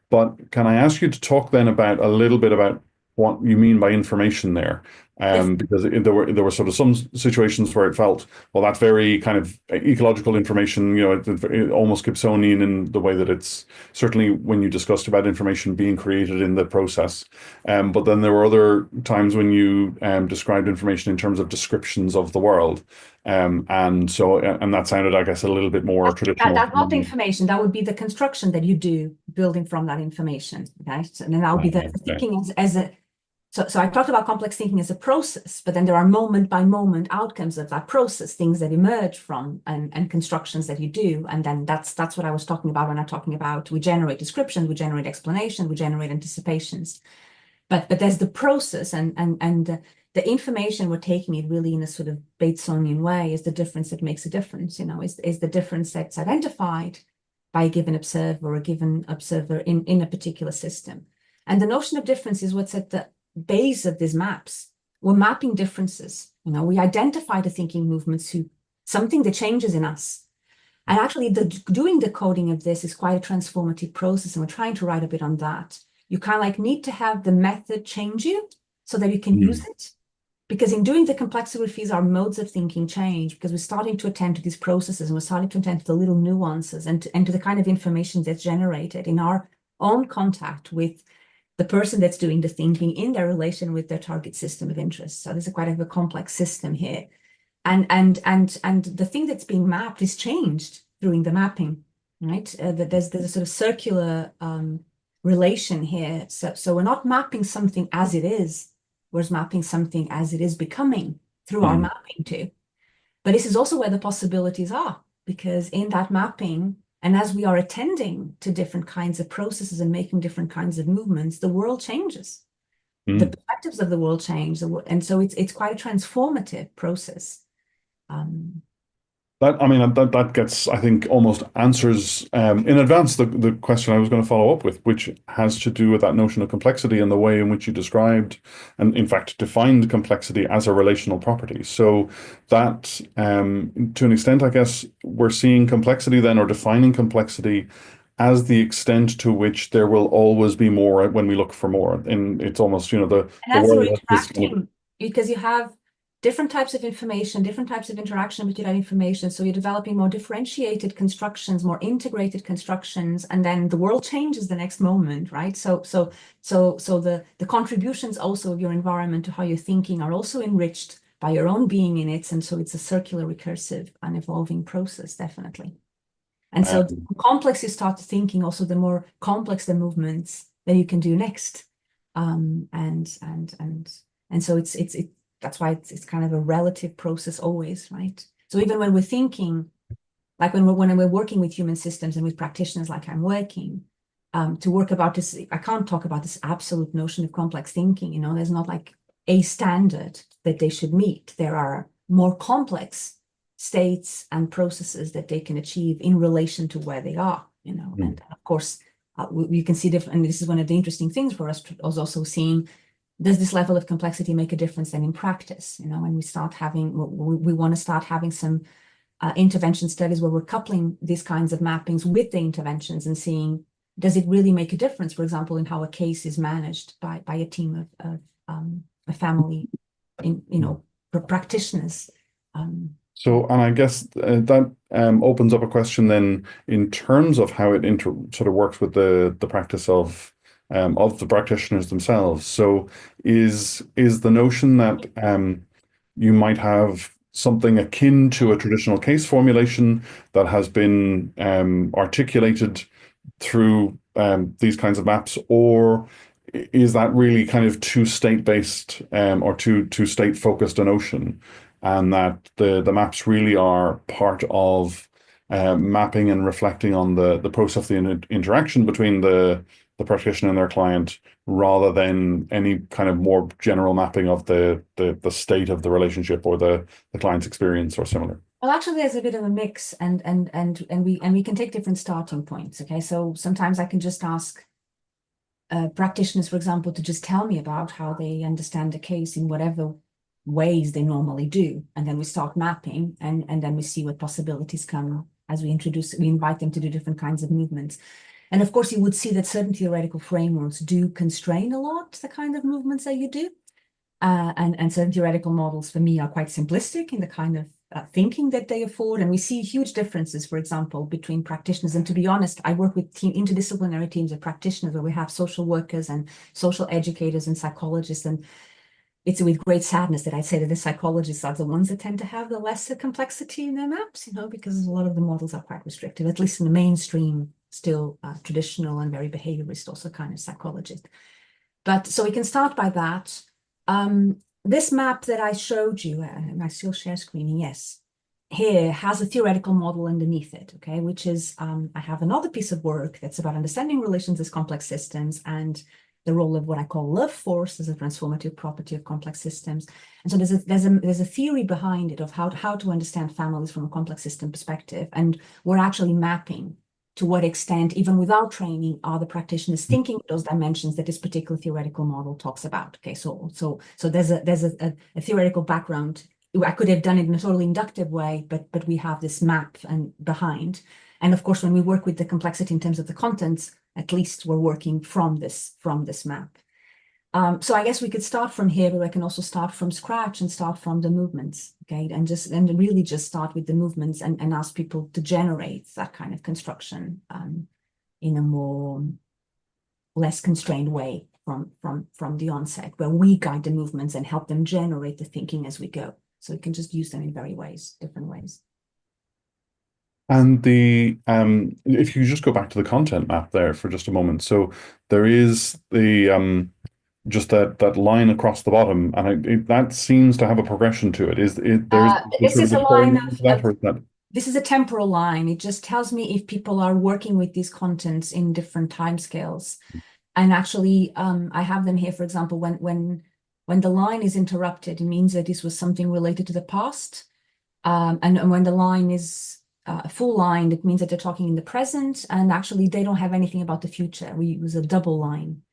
But can I ask you to talk then about a little bit about what you mean by information there? Yes. Because there were sort of some situations where it felt, well, that's very kind of ecological information, it almost Gibsonian in the way that it's certainly when you discussed about information being created in the process. But then there were other times when you described information in terms of descriptions of the world. And that sounded, I guess, a little bit more traditional. That's not the information. That would be the construction that you do building from that information, right? And then that would be the Okay. thinking as a. So I talked about complex thinking as a process, but then there are moment by moment outcomes of that process, things that emerge from and constructions that you do. And then that's what I was talking about when I'm talking about we generate descriptions, we generate explanations, we generate anticipations. But there's the process and the information we're taking it really in a sort of Batesonian way is the difference that makes a difference, is the difference that's identified by a given observer or a given observer in a particular system. And the notion of difference is what's at the base of these maps. We're mapping differences. We identify the thinking movements who something that changes in us. And actually doing the coding of this is quite a transformative process. And we're trying to write a bit on that. You kind of like need to have the method change you so that you can use it. Because in doing the complexigraphies, our modes of thinking change because we're starting to attend to these processes and we're starting to attend to the little nuances and to the kind of information that's generated in our own contact with the person that's doing the thinking in their relation with their target system of interest. So there's quite a complex system here. And the thing that's being mapped is changed during the mapping, right? There's a sort of circular relation here. So we're not mapping something as it is, we're mapping something as it is becoming through our mapping too. But this is also where the possibilities are, because in that mapping, and as we are attending to different kinds of processes and making different kinds of movements, the world changes. The perspectives of the world change. And so it's quite a transformative process. That gets, I think, almost answers in advance the question I was going to follow up with, which has to do with that notion of complexity and the way in which you described and, in fact, defined complexity as a relational property. So that, to an extent, I guess, we're seeing complexity then, or defining complexity as the extent to which there will always be more when we look for more. And it's almost, and the as you're world has this interacting, because you have different types of information, different types of interaction between that information. So you're developing more differentiated constructions, more integrated constructions, and then the world changes the next moment, right? So the contributions also of your environment to how you're thinking are also enriched by your own being in it. And so it's a circular, recursive, and evolving process, definitely. And so the more complex you start thinking, also the more complex the movements that you can do next. And so it's that's why it's kind of a relative process always, right? So even when we're thinking, like when we're working with human systems and with practitioners like I'm working, to work about this, I can't talk about this absolute notion of complex thinking, there's not like a standard that they should meet. There are more complex states and processes that they can achieve in relation to where they are, and of course, we can see different, and this is one of the interesting things for us, was also seeing, does this level of complexity make a difference then in practice? When we start having, we want to start having some intervention studies where we're coupling these kinds of mappings with the interventions and seeing, does it really make a difference, for example, in how a case is managed by a team of a family, practitioners. So, and I guess that opens up a question then in terms of how it sort of works with the practice of the practitioners themselves. So, is the notion that you might have something akin to a traditional case formulation that has been articulated through these kinds of maps, or is that really kind of too state-based or too state-focused a notion, and that the maps really are part of mapping and reflecting on the process of the interaction between the practitioner and their client, rather than any kind of more general mapping of the state of the relationship or the client's experience or similar? Well, actually, there's a bit of a mix, and we can take different starting points. Okay, so sometimes I can just ask practitioners, for example, to just tell me about how they understand the case in whatever ways they normally do, and then we start mapping, and then we see what possibilities come as we invite them to do different kinds of movements. And of course, you would see that certain theoretical frameworks do constrain a lot the kind of movements that you do. And certain theoretical models for me are quite simplistic in the kind of thinking that they afford. And we see huge differences, for example, between practitioners. And to be honest, I work with interdisciplinary teams of practitioners where we have social workers and social educators and psychologists. And it's with great sadness that I'd say that the psychologists are the ones that tend to have the lesser complexity in their maps, because a lot of the models are quite restrictive, at least in the mainstream, still traditional and very behaviorist, also kind of psychologist. But so we can start by that. This map that I showed you, and I still share screening, yes, here has a theoretical model underneath it, okay, which is, I have another piece of work that's about understanding relations as complex systems and the role of what I call love force as a transformative property of complex systems. And so there's a theory behind it of how to understand families from a complex system perspective. And we're actually mapping to what extent, even without training, are the practitioners thinking those dimensions that this particular theoretical model talks about. Okay, so there's a theoretical background. I could have done it in a totally inductive way, but we have this map and behind. And of course, when we work with the complexity in terms of the contents, at least we're working from this map. So I guess we could start from here, but I can also start from scratch and start from the movements, okay? And really just start with the movements and ask people to generate that kind of construction in a more less constrained way from the onset, where we guide the movements and help them generate the thinking as we go. So we can just use them in different ways. And if you just go back to the content map there for just a moment, so there is the just that line across the bottom, and that seems to have a progression to it. This is a line of that, or is that? This is a temporal line. It just tells me if people are working with these contents in different timescales. And actually, I have them here, for example, when the line is interrupted, it means that this was something related to the past. And when the line is a full line, it means that they're talking in the present, and actually they don't have anything about the future. We use a double line.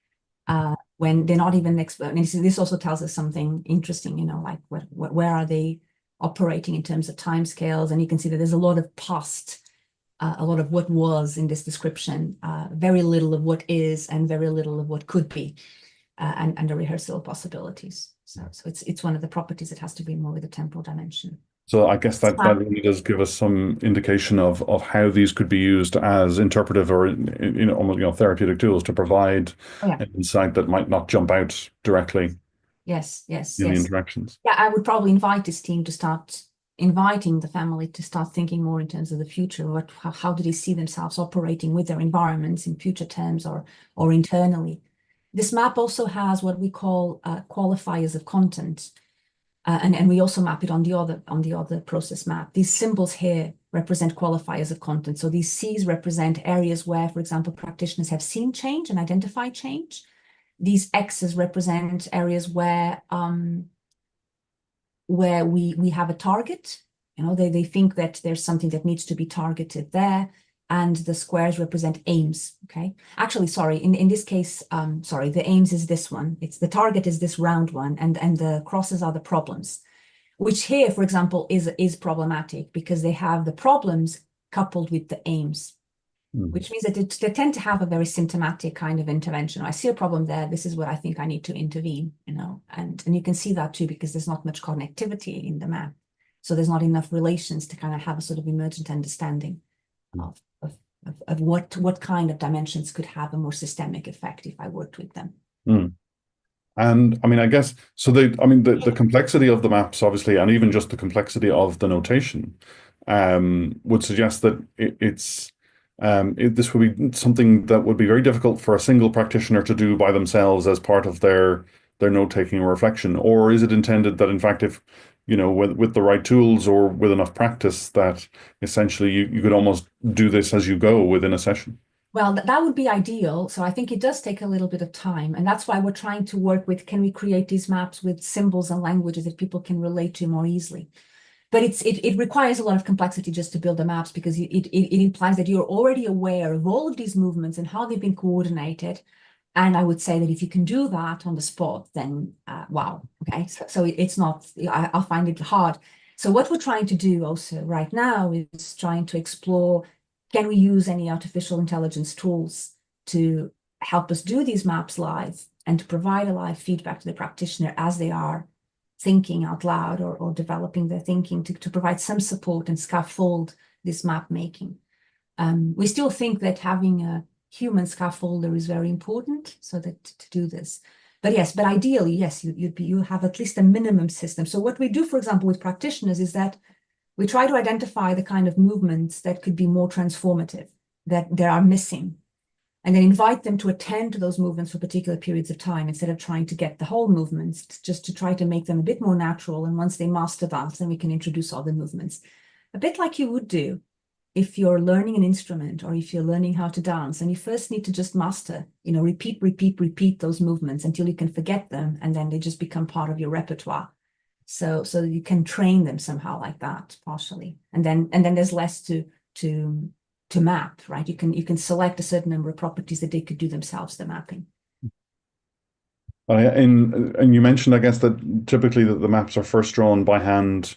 When they're not even explaining. This also tells us something interesting, like where are they operating in terms of timescales? And you can see that there's a lot of past, a lot of what was in this description, very little of what is, and very little of what could be, and the rehearsal possibilities. So it's one of the properties that has to be more with a temporal dimension. So I guess that really does give us some indication of how these could be used as interpretive or almost therapeutic tools to provide an insight that might not jump out directly. Yes. In the interactions. Yeah, I would probably invite this team to start inviting the family to start thinking more in terms of the future. How do they see themselves operating with their environments in future terms or internally? This map also has what we call qualifiers of content. And we also map it on the other process map. These symbols here represent qualifiers of content. So these C's represent areas where, for example, practitioners have seen change and identified change. These X's represent areas where we have a target. They think that there's something that needs to be targeted there. And the squares represent aims, okay? Actually, sorry, in this case, sorry, the aims is this one. The target is this round one, and the crosses are the problems, which here, for example, is problematic because they have the problems coupled with the aims, which means that they tend to have a very symptomatic kind of intervention. I see a problem there. This is what I think I need to intervene, and you can see that too because there's not much connectivity in the map. So there's not enough relations to kind of have a sort of emergent understanding of what kind of dimensions could have a more systemic effect if I worked with them. And I mean, I guess so. The complexity of the maps, obviously, and even just the complexity of the notation, would suggest that this would be something that would be very difficult for a single practitioner to do by themselves as part of their note taking or reflection. Or is it intended that, in fact, if you know, with the right tools or with enough practice that essentially you could almost do this as you go within a session? Well, that would be ideal. So I think it does take a little bit of time. And that's why we're trying to work with, can we create these maps with symbols and languages that people can relate to more easily? But it requires a lot of complexity just to build the maps, because it implies that you're already aware of all of these movements and how they've been coordinated. And I would say that if you can do that on the spot, then wow, okay. So it's not, I'll find it hard. So what we're trying to do also right now is trying to explore, can we use any artificial intelligence tools to help us do these maps live and to provide a live feedback to the practitioner as they are thinking out loud or developing their thinking, to provide some support and scaffold this map making. We still think that having a human scaffolder is very important, so that to do this. But yes, but ideally, yes, you have at least a minimum system. So what we do, for example, with practitioners is that we try to identify the kind of movements that could be more transformative, that they are missing, and then invite them to attend to those movements for particular periods of time, instead of trying to get the whole movements, just to try to make them a bit more natural. And once they master that, then we can introduce other movements, a bit like you would do if you're learning an instrument or if you're learning how to dance, and you first need to just master, you know, repeat those movements until you can forget them, and then they just become part of your repertoire. So you can train them somehow like that, partially, and then there's less to map, right? You can select a certain number of properties that they could do themselves, the mapping. And you mentioned, I guess, that typically that the maps are first drawn by hand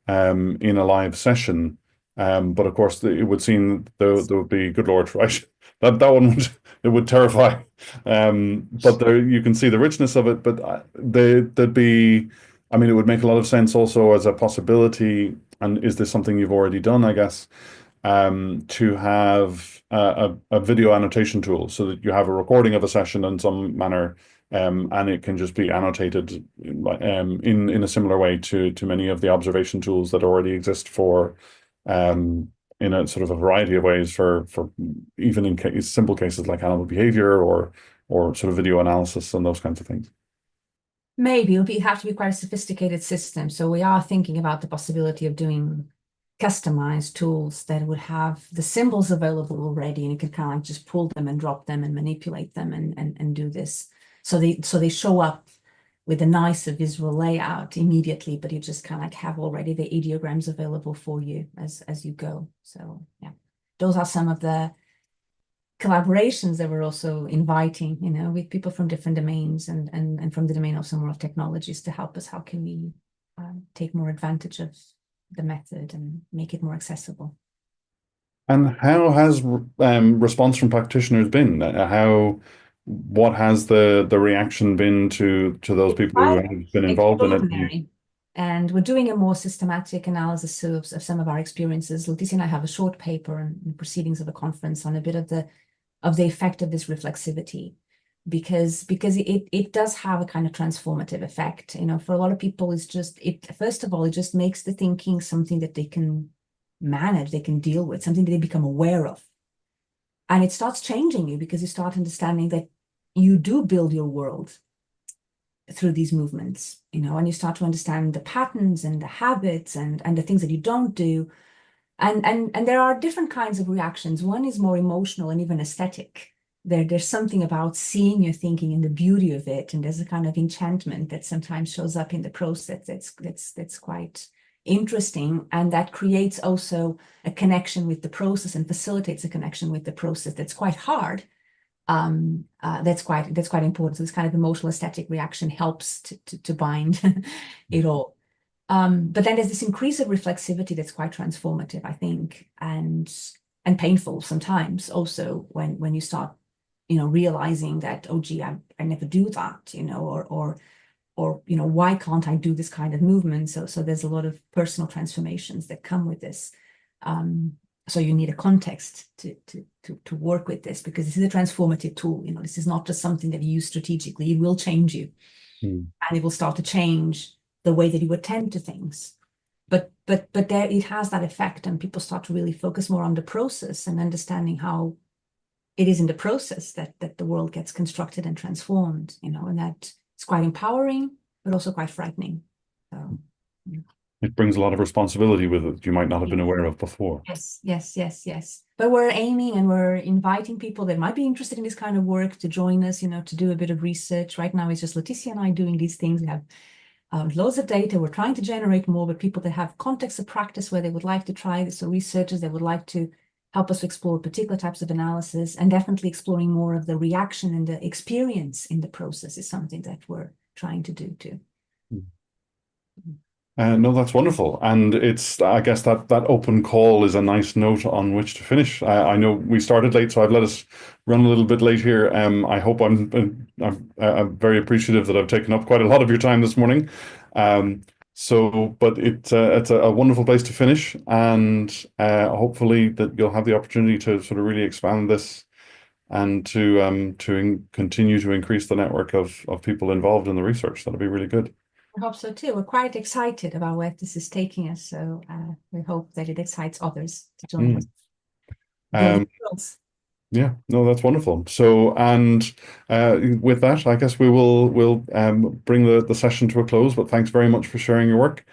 in a live session. But of course, it would seem there would be, good Lord, right? That one would, it would terrify. But there you can see the richness of it. But there'd be, I mean, it would make a lot of sense also as a possibility. And is this something you've already done, I guess, to have a video annotation tool, so that you have a recording of a session in some manner, and it can just be annotated in a similar way to many of the observation tools that already exist for in a sort of a variety of ways for even in simple cases like animal behavior or sort of video analysis and those kinds of things. Maybe it'll have to be quite a sophisticated system. So we are thinking about the possibility of doing customized tools that would have the symbols available already, and you could kind of like just pull them and drop them and manipulate them and do this. So they show up with a nicer visual layout immediately, but you just kind of like have already the ideograms available for you as you go. So yeah, those are some of the collaborations that we're also inviting, you know, with people from different domains and from the domain of some more of technologies, to help us. How can we take more advantage of the method and make it more accessible? And how has response from practitioners been? What has the reaction been to those people who have been involved in it? Extraordinary. And we're doing a more systematic analysis of some of our experiences. Leticia and I have a short paper in proceedings of a conference on a bit of the effect of this reflexivity, because it does have a kind of transformative effect. You know, for a lot of people, first of all, it just makes the thinking something that they can manage, they can deal with, something that they become aware of. And it starts changing you, because you start understanding that you do build your world through these movements, you know, and you start to understand the patterns and the habits and the things that you don't do. And there are different kinds of reactions. One is more emotional and even aesthetic. There's something about seeing your thinking and the beauty of it, and there's a kind of enchantment that sometimes shows up in the process that's quite interesting, and that creates also a connection with the process and facilitates a connection with the process that's quite hard. That's quite important. So this kind of emotional aesthetic reaction helps to bind it all. But then there's this increase of reflexivity that's quite transformative, I think, and painful sometimes also, when you start, you know, realizing that, oh gee, I never do that, you know, or you know, why can't I do this kind of movement? So there's a lot of personal transformations that come with this. So you need a context to work with this, because this is a transformative tool. You know, this is not just something that you use strategically. It will change you, and it will start to change the way that you attend to things. But there it has that effect, and people start to really focus more on the process and understanding how it is in the process that the world gets constructed and transformed. You know, and that it's quite empowering, but also quite frightening. So It brings a lot of responsibility with it you might not have been aware of before. Yes, yes, yes, yes. But we're aiming and we're inviting people that might be interested in this kind of work to join us, to do a bit of research. Right now, it's just Leticia and I doing these things. We have loads of data. We're trying to generate more, but people that have context of practice where they would like to try this, or researchers that would like to help us explore particular types of analysis, and definitely exploring more of the reaction and the experience in the process is something that we're trying to do too. No, that's wonderful. And I guess that open call is a nice note on which to finish. I know we started late, so I've let us run a little bit late here. I hope I'm very appreciative that I've taken up quite a lot of your time this morning. But it's a wonderful place to finish, and hopefully that you'll have the opportunity to sort of really expand this and to continue to increase the network of people involved in the research. That'll be really good. I hope so too. We're quite excited about where this is taking us, so we hope that it excites others to join us. Yeah, no, that's wonderful. So, and with that, I guess we'll bring the session to a close. But thanks very much for sharing your work,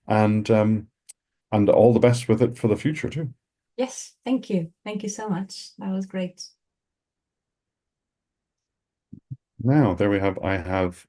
and all the best with it for the future too. Yes, thank you. Thank you so much. That was great. Now, there we have. I have